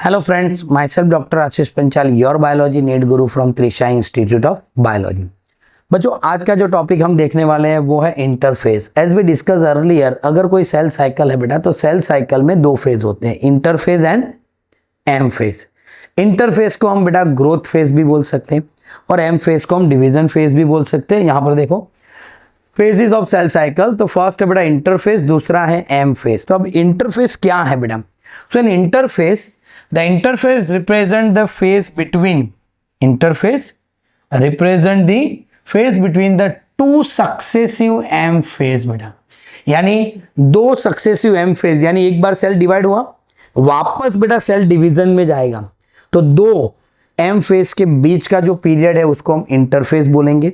Hello friends, myself Dr. Ashish Panchal, your biology need guru from Trisha Institute of Biology। बच्चों आज का जो topic हम देखने वाले हैं वो है interphase. As we discuss earlier, अगर कोई सेल साइकिल है बेटा तो सेल साइकिल में दो फेज होते हैं, interphase and M phase. Interphase को हम बेटा ग्रोथ फेज भी बोल सकते हैं और एम फेज को हम डिवीजन फेज भी बोल सकते हैं। यहाँ पर देखो फेजेस ऑफ सेल साइकिल, तो फर्स्ट है बेटा इंटरफेज, दूसरा है एम फेज। तो अब इंटरफेज क्या है बेटा? सो इन interphase the interface represent the phase between the two successive M phase बेटा, यानी दो सक्सेसिव M phase, यानी एक बार सेल डिवाइड हुआ वापस बेटा सेल डिवीजन में जाएगा, तो दो M phase के बीच का जो पीरियड है उसको हम इंटरफेज बोलेंगे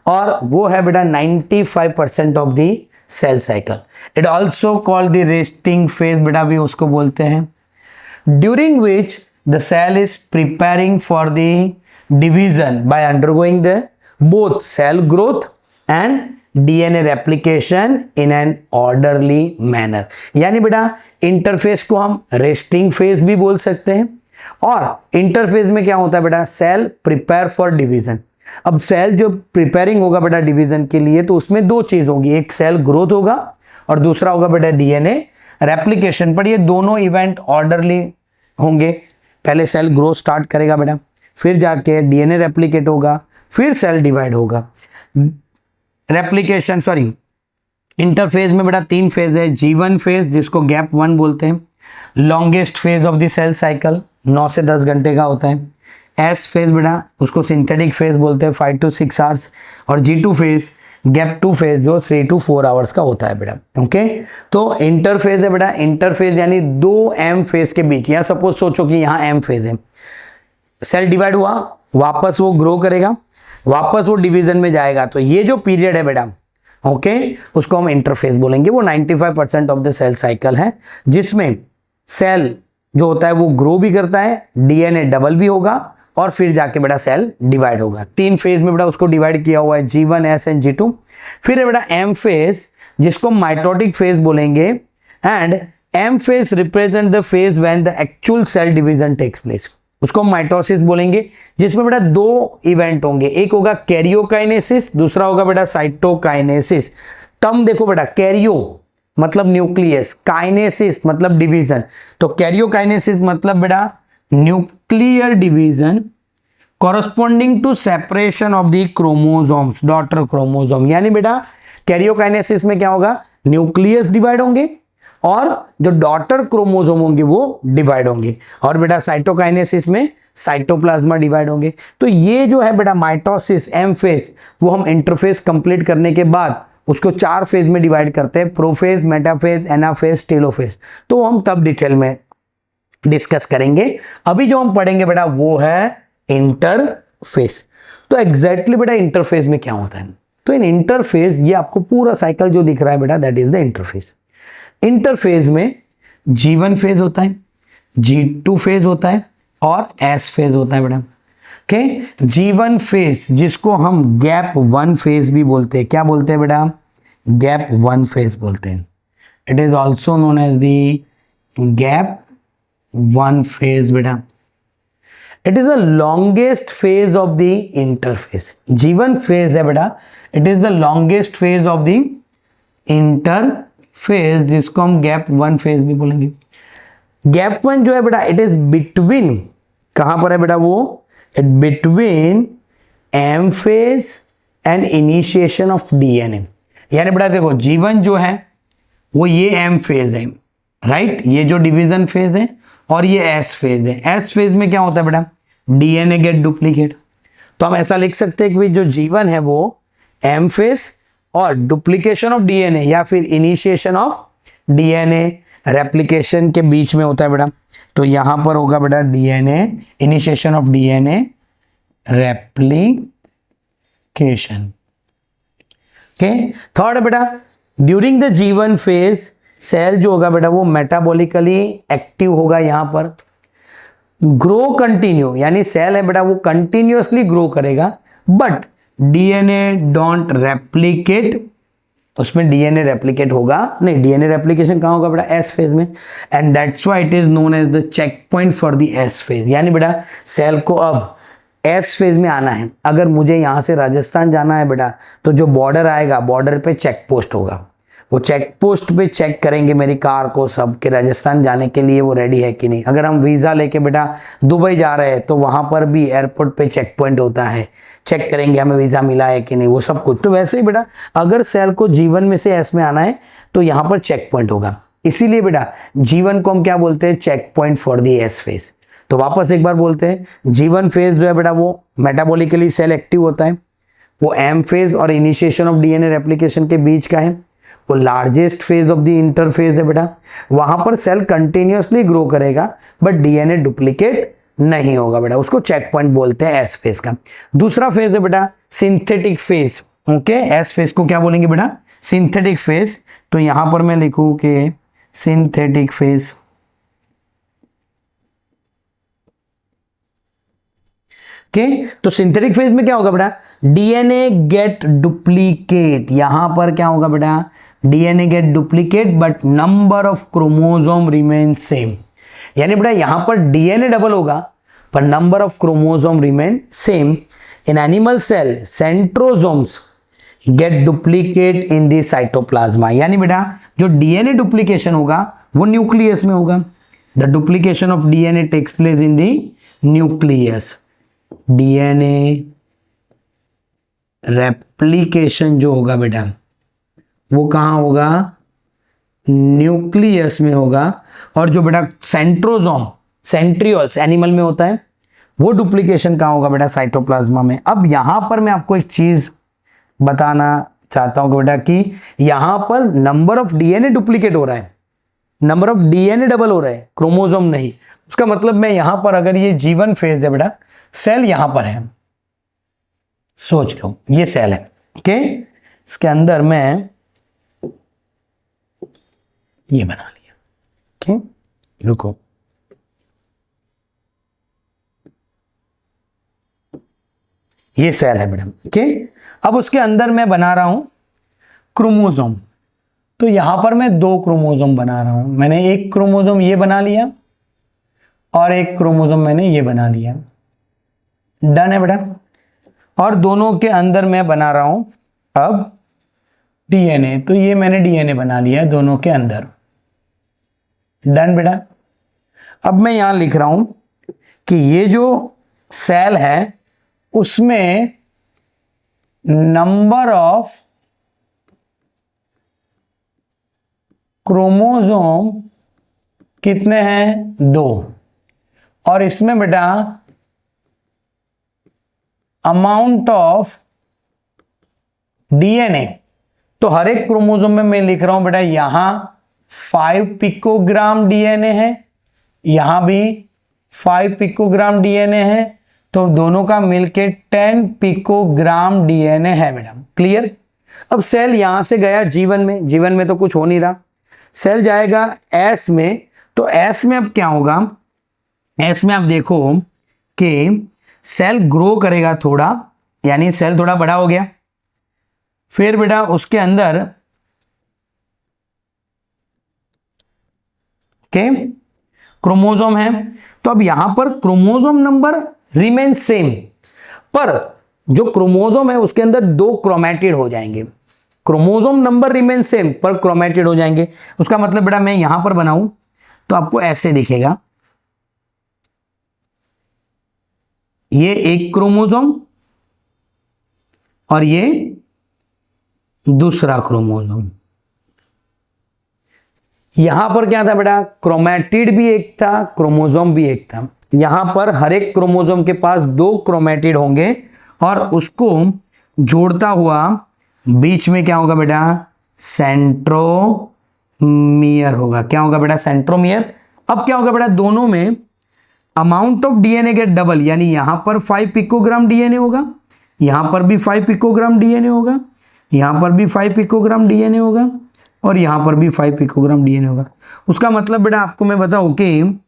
और वो है बेटा 95% of the cell cycle. It also called the resting phase बेटा भी उसको बोलते हैं, during which the cell is preparing for the division by undergoing the both cell growth and DNA replication in an orderly manner। यानी बेटा interphase को हम resting phase भी बोल सकते हैं और इंटरफेज में क्या होता है बेटा, सेल प्रिपेयर फॉर डिवीजन। अब सेल जो प्रिपेयरिंग होगा बेटा डिवीजन के लिए, तो उसमें दो चीज होगी, एक सेल ग्रोथ होगा और दूसरा होगा बेटा डीएनए रेप्लिकेशन। पर ये दोनों इवेंट ऑर्डरली होंगे, पहले सेल ग्रोथ स्टार्ट करेगा बेटा, फिर जाके डीएनए रेप्लिकेट होगा, फिर सेल डिवाइड होगा। रेप्लिकेशन इंटरफेज में बेटा तीन फेज है, G1 फेज जिसको गैप 1 बोलते हैं, longest phase of the cell cycle 9 से 10 घंटे का होता है। S फेज बेटा उसको सिंथेटिक फेज बोलते हैं 5 to 6 आवर्स, और G2 फेज गैप 2 फेज जो 3 to 4 आवर्स का होता है बेटा। ओके, तो इंटरफेज है बेटा, इंटरफेज यानी दो एम फेज के बीच। यहाँ सपोज सोचो कि यहाँ एम फेज है, सेल डिवाइड हुआ, वापस वो ग्रो करेगा, वापस वो डिवीजन में जाएगा, तो ये जो पीरियड है बेटा ओके उसको हम इंटरफेज बोलेंगे। वो 95% ऑफ द सेल साइकिल है जिसमें सेल जो होता है वो ग्रो भी करता है, डीएनए डबल भी होगा और फिर जाके बेटा सेल डिवाइड होगा। तीन फेज में बेटा उसको डिवाइड किया हुआ है, G1, S एंड G2। फिर है बेटा एम फेज जिसको माइटोटिक फेज बोलेंगे, and M phase represent the phase when the actual cell division takes place, उसको माइटोसिस बोलेंगे, जिसमें बेटा दो इवेंट होंगे, एक होगा कैरियोकाइनेसिस, दूसरा होगा बेटा साइटोकाइनेसिस। टर्म देखो बेटा, कैरियो मतलब न्यूक्लियस, काइनेसिस मतलब डिवीजन। तो कैरियोकाइनेसिस मतलब बेटा nuclear division corresponding to separation of the chromosomes, daughter chromosome. यानी बेटा कैरियोकाइनेसिस में क्या होगा, न्यूक्लियस डिवाइड होंगे और जो डॉटर क्रोमोसोम होंगे वो डिवाइड होंगे, और बेटा साइटोकाइनेसिस में साइटोप्लाज्मा डिवाइड होंगे। तो ये जो है बेटा माइटोसिस एम फेज, वो हम इंटरफेज कंप्लीट करने के बाद उसको 4 फेज में डिवाइड करते हैं, प्रोफेज, मेटाफेज, एनाफेज, टेलोफेज। तो हम तब डिटेल में डिस्कस करेंगे। अभी जो हम पढ़ेंगे बेटा वो है इंटरफेज। तो एग्जैक्टली बेटा इंटरफेज में क्या होता है? तो इन इंटरफेज ये आपको पूरा साइकिल जो दिख रहा है बेटा that is the interphase. Interphase में G1 फेज होता है, G2 फेज होता है और S फेज होता है बेटा। ओके, G1 फेज जिसको हम गैप 1 फेज भी बोलते हैं, क्या बोलते हैं बेटा? गैप 1 फेज बोलते हैं। It is also known as the gap 1 phase बेटा। It is the longest phase of the interphase. G1 phase है बेटा, it is the longest phase of the interphase जिसको हम गैप 1 फेज भी बोलेंगे। गैप 1 जो है बेटा इट इज बिटवीन, कहां पर है बेटा वो? It between M phase and initiation of DNA. यानी बेटा देखो G1 जो है वो ये एम फेज है, राइट, ये जो डिवीजन फेज है, और ये एस फेज है। एस फेज में क्या होता है बेटा? DNA get duplicate. तो हम ऐसा लिख सकते हैं कि जो G1 है वो एम फेज और डुप्लीकेशन ऑफ डीएनए या फिर इनिशिएशन ऑफ डीएनए रेप्लिकेशन के बीच में होता है बेटा। तो यहां पर होगा बेटा DNA initiation of DNA replication. Okay, third बेटा during the G1 phase cell जो होगा बेटा वो मेटाबॉलिकली एक्टिव होगा, यहां पर ग्रो कंटिन्यू, यानी सेल है बेटा वो कंटिन्यूअसली ग्रो करेगा, बट डीएनए डोंट रेप्लिकेट उसमें डीएनए रेप्लिकेट होगा नहीं, डीएनए रेप्लिकेशन कहाँ होगा बेटा, एस फेज में, and that's why it is known as the check point for the S phase. यानी बेटा सेल को अब एस फेज में आना है, अगर मुझे यहाँ से राजस्थान जाना है बेटा, तो जो बॉर्डर आएगा, बॉर्डर पे चेक पोस्ट होगा, वो चेक पोस्ट पे चेक करेंगे मेरी कार को सब के राजस्थान जाने के लिए वो रेडी है कि नहीं। अगर हम वीज़ा लेके बेटा दुबई जा रहे हैं तो वहाँ पर भी एयरपोर्ट पे चेक पॉइंट होता है, चेक करेंगे हमें वीज़ा मिला है कि नहीं, वो सब कुछ। तो वैसे ही बेटा अगर सेल को जीवन में से एस में आना है तो यहाँ पर चेक पॉइंट होगा, इसीलिए बेटा जीवन को हम क्या बोलते हैं, check point for the S phase. तो वापस एक बार बोलते हैं, जीवन फेज जो है बेटा वो मेटाबॉलिकली सेल एक्टिव होता है, वो एम फेज और इनिशिएशन ऑफ डीएनए रेप्लिकेशन के बीच का है, वो largest phase of the interphase है बेटा, वहां पर सेल कंटिन्यूअसली ग्रो करेगा बट डीएनए डुप्लीकेट नहीं होगा बेटा, उसको चेक पॉइंट बोलते हैं एस फेज का। दूसरा फेज है बेटा synthetic phase. Okay, S phase को क्या बोलेंगे बेटा, सिंथेटिक फेज। तो यहां पर मैं लिखूं कि सिंथेटिक फेज, ओके। तो सिंथेटिक फेज में क्या होगा बेटा, डीएनए गेट डुप्लीकेट, यहां पर क्या होगा बेटा, DNA get duplicate but number of chromosome remain same. यानी बेटा यहां पर डीएनए डबल होगा पर number of chromosome remain same. In animal cell centrosomes get duplicate in the cytoplasm. यानी बेटा जो डीएनए डुप्लीकेशन होगा वो न्यूक्लियस में होगा। The duplication of DNA takes place in the nucleus. DNA replication जो होगा बेटा वो कहाँ होगा, न्यूक्लियस में होगा। और जो बेटा सेंट्रोसोम, सेंट्रियोल्स एनिमल में होता है, वो डुप्लीकेशन कहाँ होगा बेटा, साइटोप्लाज्मा में। अब यहां पर मैं आपको एक चीज बताना चाहता हूं कि बेटा कि यहां पर नंबर ऑफ डीएनए डुप्लीकेट हो रहा है, नंबर ऑफ डीएनए डबल हो रहा है, क्रोमोसोम नहीं। उसका मतलब मैं यहां पर अगर ये जीवन फेज है बेटा, सेल यहां पर है, सोच लो ये सेल है, ओके। इसके अंदर मैं ये बना लिया, ओके। रुको, ये सेल है मैडम, ओके। अब उसके अंदर मैं बना रहा हूं क्रोमोसोम। तो यहां पर मैं 2 क्रोमोसोम बना रहा हूं। मैंने एक क्रोमोसोम ये बना लिया और एक क्रोमोसोम मैंने ये बना लिया, डन है बेटा। और दोनों के अंदर मैं बना रहा हूं अब डीएनए। तो ये मैंने डीएनए बना लिया दोनों के अंदर, डन बेटा। अब मैं यहां लिख रहा हूं कि ये जो सेल है उसमें नंबर ऑफ क्रोमोसोम कितने हैं, 2। और इसमें बेटा अमाउंट ऑफ डीएनए, तो हर एक क्रोमोसोम में मैं लिख रहा हूं बेटा यहां 5 पिकोग्राम डीएनए है, यहां भी 5 पिकोग्राम डीएनए है, तो दोनों का मिलके 10 पिकोग्राम डीएनए है मैडम, क्लियर। अब सेल यहां से गया जीवन में, जीवन में तो कुछ हो नहीं रहा, सेल जाएगा एस में। तो एस में अब क्या होगा, एस में आप देखो कि सेल ग्रो करेगा थोड़ा, यानी सेल थोड़ा बड़ा हो गया। फिर बेटा उसके अंदर के क्रोमोसोम है, तो अब यहां पर क्रोमोसोम नंबर रिमेन सेम, पर जो क्रोमोसोम है उसके अंदर 2 क्रोमैटिड हो जाएंगे। क्रोमोसोम नंबर रिमेन सेम पर क्रोमैटिड हो जाएंगे। उसका मतलब बेटा मैं यहां पर बनाऊं तो आपको ऐसे दिखेगा, ये एक क्रोमोसोम और ये दूसरा क्रोमोसोम। यहां पर क्या था बेटा, क्रोमैटिड भी एक था, क्रोमोसोम भी एक था। यहां पर हर एक क्रोमोसोम के पास 2 क्रोमैटिड होंगे और उसको जोड़ता हुआ बीच में क्या होगा बेटा, सेंट्रोमियर होगा। क्या होगा बेटा, सेंट्रोमियर। अब क्या होगा बेटा, दोनों में amount of DNA get double, यानी यहां पर 5 पिकोग्राम डीएनए होगा, यहां पर भी 5 पिकोग्राम डीएनए होगा, यहां पर भी 5 पिकोग्राम डीएनए होगा और यहां पर भी 5 पिकोग्राम डीएनए होगा। उसका मतलब बेटा आपको मैं बताऊं कि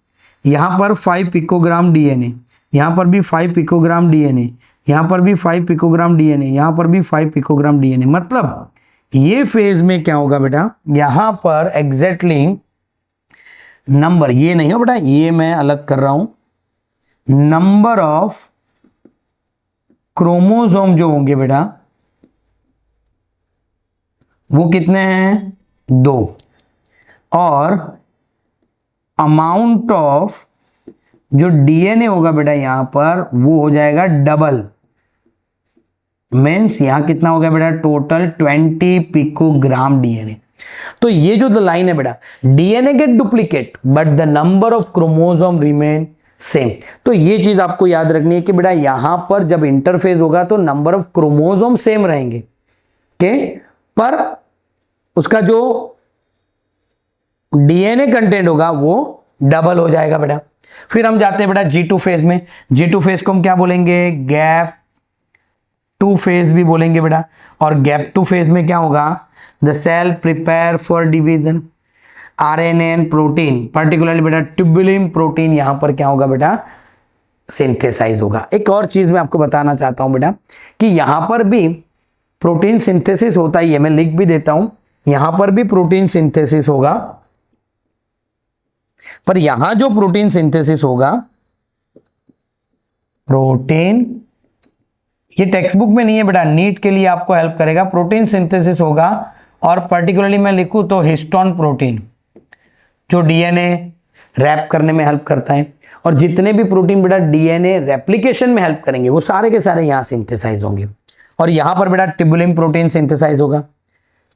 यहां पर 5 पिकोग्राम डीएनए, यहां पर भी 5 पिकोग्राम डीएनए, यहां पर भी 5 पिकोग्राम डीएनए, यहां पर भी 5 पिकोग्राम डीएनए। मतलब ये फेज में क्या होगा बेटा, यहां पर एग्जैक्टली नंबर, ये नहीं हो बेटा, ये मैं अलग कर रहा हूं, नंबर ऑफ क्रोमोसोम जो होंगे बेटा वो कितने हैं, 2, और अमाउंट ऑफ जो डीएनए होगा बेटा यहां पर वो हो जाएगा डबल। मीन्स यहां कितना हो गया बेटा, टोटल 20 पिकोग्राम डीएनए। तो ये जो द लाइन है बेटा, DNA get duplicate but the number of chromosome remain same. तो ये चीज आपको याद रखनी है कि बेटा यहां पर जब इंटरफेस होगा तो नंबर ऑफ क्रोमोसोम सेम रहेंगे के, पर उसका जो डीएनए कंटेंट होगा वो डबल हो जाएगा बेटा। फिर हम जाते हैं बेटा G2 फेज में। G2 फेज को हम क्या बोलेंगे, गैप 2 फेज भी बोलेंगे बेटा। और गैप 2 फेज में क्या होगा, the cell prepare for division, RNA and protein, particularly बेटा ट्यूबुलिन प्रोटीन यहां पर क्या होगा बेटा, सिंथेसाइज होगा। एक और चीज मैं आपको बताना चाहता हूं बेटा कि यहां पर भी प्रोटीन सिंथेसिस होता ही है, मैं लिख भी देता हूं, यहां पर भी प्रोटीन सिंथेसिस होगा, पर यहां जो प्रोटीन सिंथेसिस होगा, प्रोटीन, ये टेक्स्ट बुक में नहीं है बेटा, नीट के लिए आपको हेल्प करेगा, प्रोटीन सिंथेसिस होगा। और पर्टिकुलरली मैं लिखूं तो हिस्टोन प्रोटीन जो डीएनए रैप करने में हेल्प करता है, और जितने भी प्रोटीन बेटा डीएनए रेप्लिकेशन में हेल्प करेंगे वो सारे के सारे यहां सिंथेसाइज होंगे। और यहां पर बेटा ट्यूबुलिन प्रोटीन सिंथेसाइज होगा।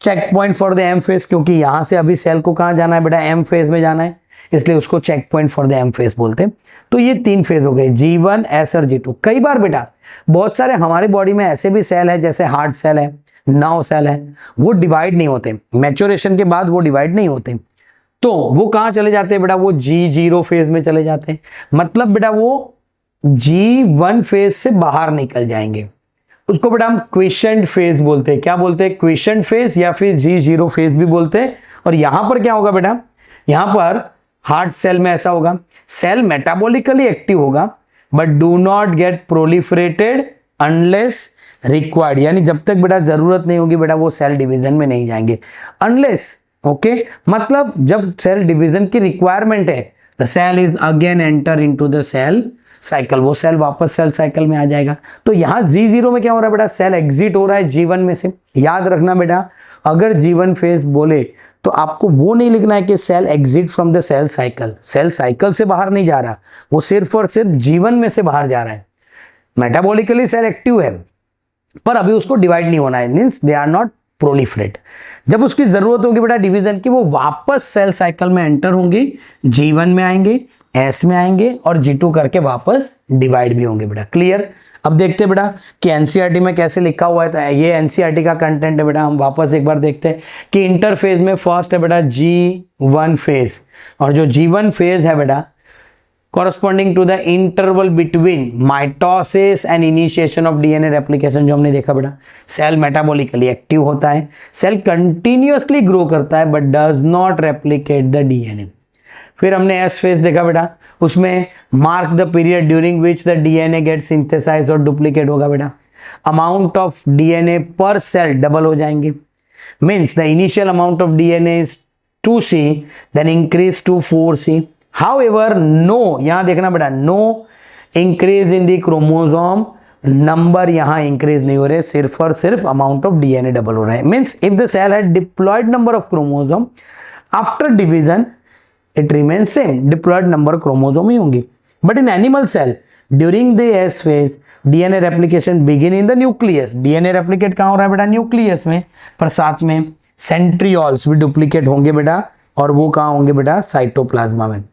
Check point for the M phase, क्योंकि यहां से अभी सेल को कहां जाना है बेटा, एम फेज में जाना है, इसलिए उसको check point for the M phase बोलते हैं। तो ये 3 फेज हो गए, G1, S और G2। कई बार बेटा बहुत सारे हमारे बॉडी में ऐसे भी सेल है, जैसे हार्ट सेल है, नर्व सेल है, वो डिवाइड नहीं होते, मैच्योरेशन के बाद वो डिवाइड नहीं होते, तो वो कहां चले जाते हैं बेटा, वो G0 फेज में चले जाते हैं। मतलब बेटा वो G1 फेज से बाहर निकल जाएंगे, उसको बेटा हम क्वेश्चन फेज बोलते हैं। क्या बोलते हैं, क्वेश्चन फेज या फिर G0 फेज भी बोलते हैं। और यहां पर क्या होगा बेटा, यहां पर हार्ट सेल में ऐसा होगा, सेल मेटाबॉलिकली एक्टिव होगा but do not gate proliferated unless required, यानी जब तक बेटा जरूरत नहीं होगी बेटा वो सेल डिवीजन में नहीं जाएंगे, अनलेस, ओके, मतलब जब सेल डिवीजन की रिक्वायरमेंट है the cell is again enter into the cell cycle, वो सेल वापस सेल साइकिल में आ जाएगा। तो यहां G0 में क्या हो रहा है बेटा, सेल एग्जिट हो रहा है G1 में से। याद रखना बेटा, अगर G1 फेज बोले तो आपको वो नहीं लिखना है कि cell exit from the cell cycle, cell cycle से बाहर नहीं जा रहा, वो सिर्फ और सिर्फ G1 में से बाहर जा रहा है। मेटाबॉलिकली सेल एक्टिव है पर अभी उसको डिवाइड नहीं होना है, means they are not proliferate. जब उसकी जरूरत होगी बेटा डिवीजन की, वो वापस सेल साइकिल में एंटर होंगे, G1 में आएंगे, S में आएंगे और G2 करके वापस डिवाइड भी होंगे बेटा। क्लियर। अब देखते हैं बेटा कि एनसीईआरटी में कैसे लिखा हुआ है, तो ये एनसीईआरटी का कंटेंट है बेटा। हम वापस एक बार देखते हैं कि इंटरफेज में फर्स्ट है बेटा G1 फेज, और जो G1 फेज है बेटा corresponding to the interval between mitosis and initiation of DNA replication, जो हमने देखा बेटा, सेल मेटाबॉलिकली एक्टिव होता है, सेल कंटिन्यूअसली ग्रो करता है but does not replicate the DNA. फिर हमने एस फेज देखा बेटा, उसमें mark the period during which the DNA get synthesize और डुप्लीकेट होगा बेटा। Amount of DNA per cell double हो जाएंगे, means the initial amount of DNA is 2C, then increase to 4C। However no, यहां देखना बेटा, no increase in the chromosome number, यहां increase नहीं हो रहे, सिर्फ और सिर्फ अमाउंट ऑफ डीएनए डबल हो रहा है। Means if the cell had diploid number of chromosome after division it remains same, diploid number chromosome ही होंगी। But in animal cell during the S phase DNA replication begin in the nucleus। DNA replicate कहाँ हो रहा है बेटा, nucleus में, पर साथ में सेंट्रियोल्स भी डुप्लीकेट होंगे बेटा, और वो कहाँ होंगे बेटा, साइटोप्लाज्मा में।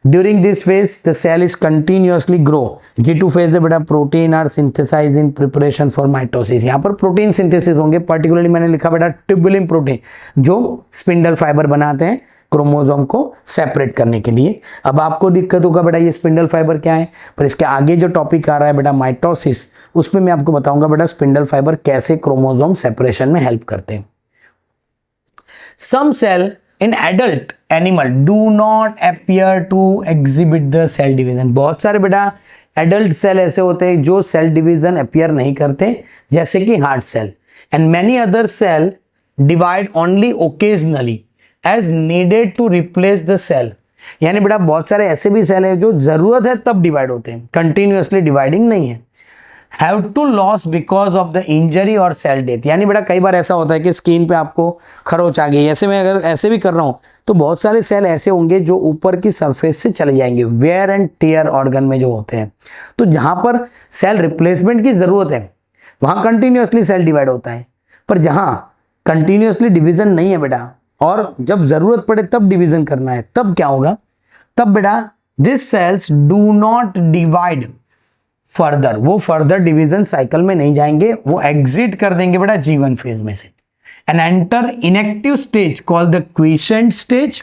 During this phase the cell is continuously grow। G2 phase है बेटा, protein are synthesized in preparation for mitosis। यहाँ पर प्रोटीन सिंथेसिस होंगे, पर्टिकुलरली मैंने लिखा बेटा ट्यूबुलिन प्रोटीन, जो स्पिंडल फाइबर बनाते हैं क्रोमोसोम को सेपरेट करने के लिए। अब आपको दिक्कत होगा बेटा ये स्पिंडल फाइबर क्या है, पर इसके आगे जो टॉपिक आ रहा है बेटा माइटोसिस, उसमें मैं आपको बताऊंगा बेटा स्पिंडल फाइबर कैसे क्रोमोसोम सेपरेशन में हेल्प करते हैं। Some cell in adult animal do not appear to exhibit the cell division. बहुत सारे बेटा एडल्ट सेल ऐसे होते हैं जो सेल डिवीजन अपीयर नहीं करते, जैसे कि heart cell, and many other cell divide only occasionally as needed to replace the cell. यानी बेटा बहुत सारे ऐसे भी सेल है जो जरूरत है तब डिवाइड होते हैं, कंटिन्यूअसली डिवाइडिंग नहीं है। Have to loss because of the injury और सेल डेथ। यानी बेटा कई बार ऐसा होता है कि स्किन पे आपको खरोच आ गई, ऐसे में अगर ऐसे भी कर रहा हूँ तो बहुत सारे सेल ऐसे होंगे जो ऊपर की सरफेस से चले जाएंगे, वेयर एंड टेयर ऑर्गन में जो होते हैं। तो जहाँ पर सेल रिप्लेसमेंट की ज़रूरत है वहाँ कंटिन्यूअसली सेल डिवाइड होता है, पर जहाँ कंटिन्यूअसली डिवीजन नहीं है बेटा और जब ज़रूरत पड़े तब डिवीजन करना है, तब क्या होगा, तब बेटा this sales do not divide further, वो फर्दर डिवीजन साइकिल में नहीं जाएंगे, वो एग्जिट कर देंगे बेटा G1 फेज में से and enter inactive stage called the quiescent stage.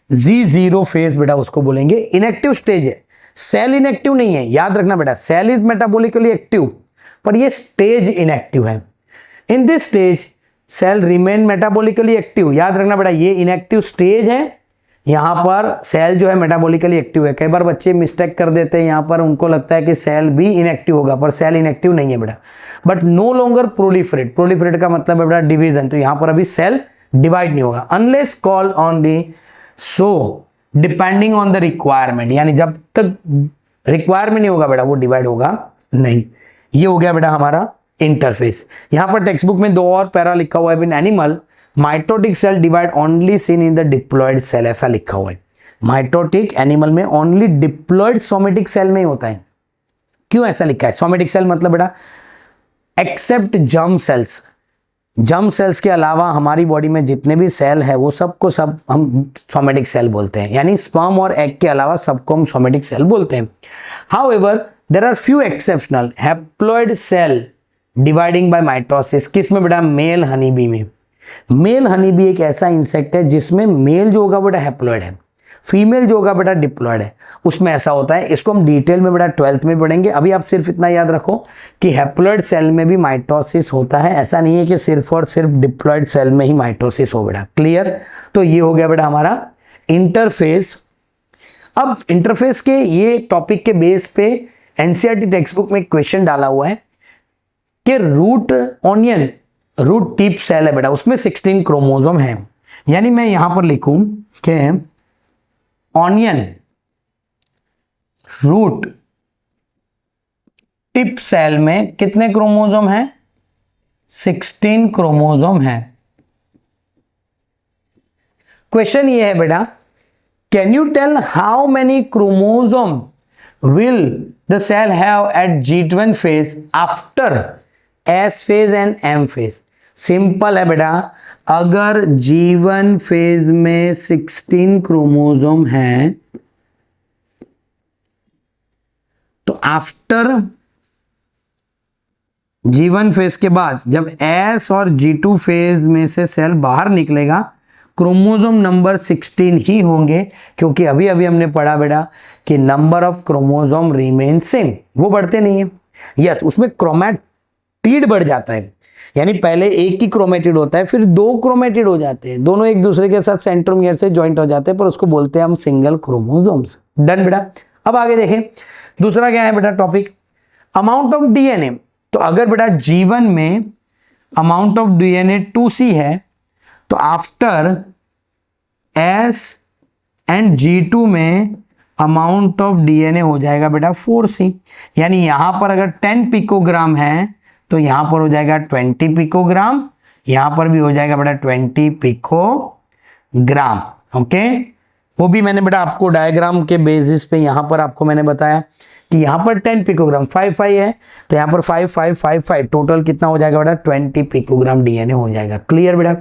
G0 phase बेटा उसको बोलेंगे, इनएक्टिव स्टेज है, सेल इनएक्टिव नहीं है, याद रखना बेटा, सेल इज मेटाबॉलिकली एक्टिव पर ये स्टेज इनएक्टिव है। In this stage cell remain metabolically active, याद रखना बेटा ये इनएक्टिव स्टेज है, यहाँ पर सेल जो है मेटाबॉलिकली एक्टिव है। कई बार बच्चे मिस्टेक कर देते हैं, यहाँ पर उनको लगता है कि सेल भी इनएक्टिव होगा, पर सेल इनएक्टिव नहीं है बेटा। But no longer proliferate, proliferate का मतलब है बेटा डिवीजन, तो यहाँ पर अभी सेल डिवाइड नहीं होगा unless call on the so depending on the requirement, यानी जब तक रिक्वायरमेंट नहीं होगा बेटा वो डिवाइड होगा नहीं। ये हो गया बेटा हमारा इंटरफेस। यहाँ पर टेक्स्ट बुक में दो और पैरा लिखा हुआ है, in animal mitotic cell divide only seen in the diploid cell, ऐसा लिखा हुआ है। माइटोटिक एनिमल में ओनली डिप्लॉयड सोमेटिक सेल में ही होता है। क्यों ऐसा लिखा है? सोमेटिक सेल मतलब बेटा except germ cells, germ cells के अलावा हमारी बॉडी में जितने भी सेल है वो सबको सब हम सोमेटिक सेल बोलते हैं, यानी स्पर्म और एग के अलावा सबको हम सोमेटिक सेल बोलते हैं। However there are few exceptional haploid cell dividing by mitosis. किस में बेटा? मेल हनी बी में। मेल हनी बी एक ऐसा इंसेक्ट है जिसमें मेल जो होगा बेटा हैप्लॉयड है, फीमेल जो होगा बेटा डिप्लॉयड है, उसमें ऐसा होता है। इसको हम डिटेल में बेटा 12th में पढ़ेंगे। अभी आप सिर्फ इतना याद रखो कि हैप्लॉयड सेल में भी माइटोसिस होता है, ऐसा नहीं है कि सिर्फ और सिर्फ डिप्लॉयड सेल में ही माइटोसिस हो बेटा। क्लियर? तो ये हो गया बेटा हमारा इंटरफेस। अब इंटरफेस के ये टॉपिक के बेस पे एनसीईआरटी टेक्स्ट बुक में क्वेश्चन डाला हुआ है कि root onion, root tip cell है बेटा, उसमें 16 क्रोमोसोम है। यानी मैं यहां पर लिखूं कि ऑनियन रूट टिप सेल में कितने क्रोमोसोम हैं? 16 क्रोमोसोम है। क्वेश्चन ये है बेटा, can you tell how many chromosome will the cell have at G1 phase after S phase and M phase? Simple है बेटा, अगर G1 फेज में 16 क्रोमोसोम है तो आफ्टर G1 फेज के बाद जब S और G2 फेज में से सेल बाहर निकलेगा क्रोमोसोम नंबर 16 ही होंगे, क्योंकि अभी अभी हमने पढ़ा बेटा कि number of chromosome remain same, वो बढ़ते नहीं है। यस, उसमें क्रोमैटिड बढ़ जाता है, यानी पहले एक ही क्रोमेटिड होता है, फिर 2 क्रोमेटिड हो जाते हैं, दोनों एक दूसरे के साथ सेंट्रोमियर से ज्वाइंट हो जाते हैं, पर उसको बोलते हैं हम सिंगल क्रोमोसोम्स। डन बेटा। अब आगे देखें, दूसरा क्या है बेटा टॉपिक? Amount of DNA. तो अगर बेटा G1 में अमाउंट ऑफ डीएनए 2C है तो आफ्टर S एंड G2 में अमाउंट ऑफ डीएनए हो जाएगा बेटा 4C। यानी यहां पर अगर 10 पिकोग्राम है तो यहां पर हो जाएगा 20 पिकोग्राम, यहां पर भी हो जाएगा बेटा 20 पिकोग्राम। ओके, वो भी मैंने बेटा आपको डायग्राम के बेसिस पे यहां पर आपको मैंने बताया कि यहां पर 10 पिकोग्राम 5 है, तो यहां पर 5 टोटल कितना हो जाएगा बेटा? 20 पिकोग्राम डीएनए हो जाएगा। क्लियर बेटा?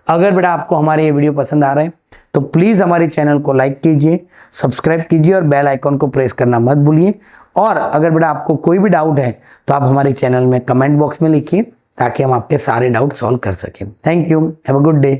अगर बेटा आपको हमारे ये वीडियो पसंद आ रहा है तो प्लीज़ हमारे चैनल को लाइक कीजिए, सब्सक्राइब कीजिए और बेल आइकॉन को प्रेस करना मत भूलिए। और अगर बेटा आपको कोई भी डाउट है तो आप हमारे चैनल में कमेंट बॉक्स में लिखिए ताकि हम आपके सारे डाउट सॉल्व कर सकें। Thank you, have a good day.